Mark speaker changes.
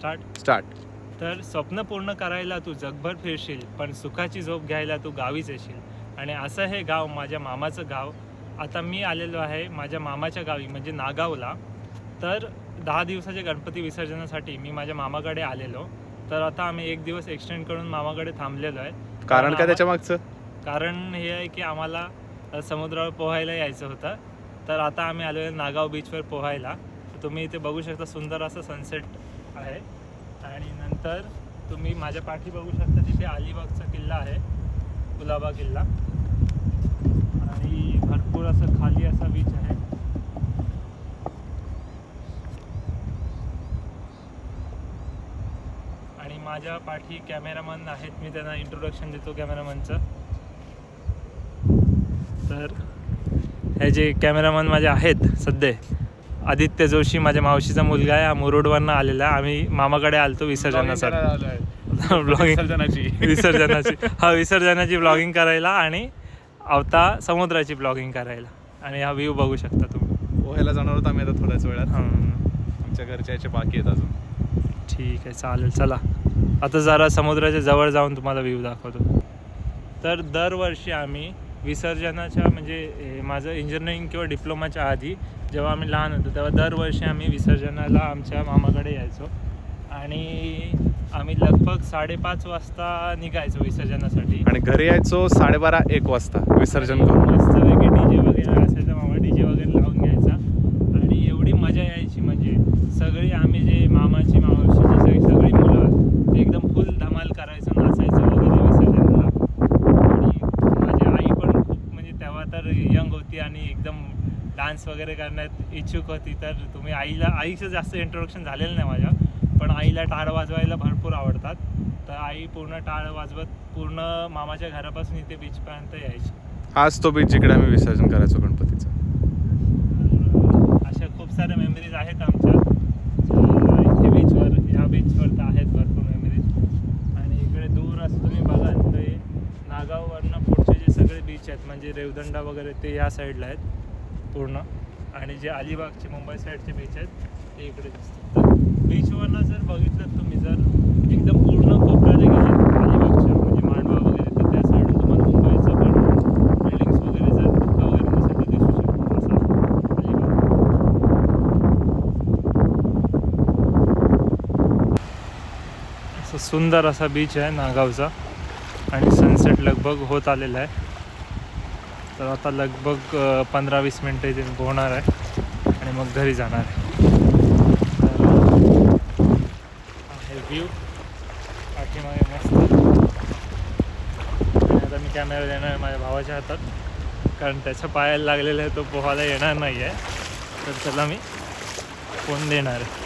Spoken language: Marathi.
Speaker 1: स्टार्ट.
Speaker 2: तर स्वप्न पूर्ण करायला तू जगभर फिरशील, पण सुखाची झोप घ्यायला तू गावीच येशील. आणि असं हे गाव माझ्या मामाचं गाव. आता मी आलेलो आहे माझ्या मामाच्या गावी म्हणजे नागावला. तर 10 दिवसाच्या गणपती विसर्जनासाठी मी माझ्या मामाकडे आलेलो. तर आता आम्ही 1 दिवस एक्सटेंड करून मामाकडे थांबलेलो आहे.
Speaker 1: कारण काय त्याच्या मागचं?
Speaker 2: कारण हे आहे की आम्हाला समुद्रावर पोहायला यायचं होतं. तर आता आम्ही आलो आहे नागाव बीचवर पोहायला. तुम्ही इथे बघू शकता सुंदर असं सनसेट आहे. आणि नंतर तुम्ही माझ्या पाठी बघू शकता तिथे अलिबागचा किल्ला आहे, कुलाबा किल्ला. आणि भरपूर असं खाली असा बीच आहे. आणि माझ्या पाठी कॅमेरामन आहेत, मी त्यांना इंट्रोडक्शन देतो कॅमेरामनचं. तर हे जे कॅमेरामन माझे आहेत सध्या, आदित्य जोशी माझ्या मावशीचा मुलगा आहे. हा मुरुडवरनं आलेला आहे. आम्ही मामाकडे आलतो विसर्जनासाठी विसर्जनाची ब्लॉगिंग करायला आणि आवता समुद्राची ब्लॉगिंग करायला. आणि हा व्ह्यू बघू शकता तुम्ही.
Speaker 1: पोहायला जाणार होता आम्ही आता थोड्याच वेळात. आमच्या घरच्या याचे बाकी आहेत अजून.
Speaker 2: ठीक आहे, चालेल. चला आता जरा समुद्राच्या जवळ जाऊन तुम्हाला व्ह्यू दाखवतो. तर दरवर्षी आम्ही विसर्जनाच्या म्हणजे माझं इंजिनिअरिंग किंवा डिप्लोमाच्या आधी जेव्हा आम्ही लहान होतो तेव्हा दरवर्षी आम्ही विसर्जनाला आमच्या मामाकडे यायचो. आणि आम्ही लगभग 5:30 वाजता निघायचो विसर्जनासाठी
Speaker 1: आणि घरी यायचो 12:30-1 वाजता विसर्जन करून.
Speaker 2: मस्तपैकी DJ वगैरे असायचा, मामा DJ वगैरे लावून घ्यायचा. आणि एवढी मजा यायची म्हणजे सगळी आम्ही जे मामाची मावशीची सगळी मुलं एकदम फुल धमाल करायचो, नाचायचं वगैरे विसर्जनाला. आणि माझी आई पण खूप म्हणजे तेव्हा तर यंग होती आणि एकदम डान्स वगैरे करण्यात इच्छुक होती. तर तुम्ही आईचं जास्त इंट्रोडक्शन झालेलं नाही माझ्या, पण आईला टाळ वाजवायला भरपूर आवडतात. तर आई पूर्ण टाळ वाजवत पूर्ण मामाच्या घरापासून इथे बीचपर्यंत यायची.
Speaker 1: हाच तो बीच जिकडे आम्ही विसर्जन करायचो गणपतीचं.
Speaker 2: अशा खूप साऱ्या मेमरीज आहेत आमच्या इथे बीचवर. ह्या बीचवर तर आहेत भरपूर मेमरीज. आणि इकडे दूर असं तुम्ही बघाल तर नागाववरनं पुढचे जे सगळे बीच आहेत म्हणजे रेवदंडा वगैरे ते या साईडला आहेत पूर्ण. आणि जे अलिबागचे मुंबई साईडचे बीच आहेत ते इकडे दिसतात. बीचवरनं जर बघितलं तुम्ही जर एकदम पूर्ण कोपऱ्याला गेले अलिबागच्या म्हणजे मांडवा वगैरे तर त्या साईडून तुम्हाला मुंबईचं पण बिल्डिंग्स वगैरे जर धक्का वगैरे नसेल तर दिसू शकतो असं अलिबाग. असं सुंदर असा बीच आहे नागावचा. आणि सनसेट लगभग होत आलेला आहे. तर आता लगभग 15-20 मिनटं इथे पोहणार आहे आणि मग घरी जाणार आहे. हे व्ह्यू पाठीमागे मस्त. आणि आता मी कॅमेरा देणार आहे माझ्या भावाच्या हातात कारण त्याच्या पायाला लागलेला आहे, तो पोहायला येणार नाही आहे. तर त्याला मी फोन देणार आहे.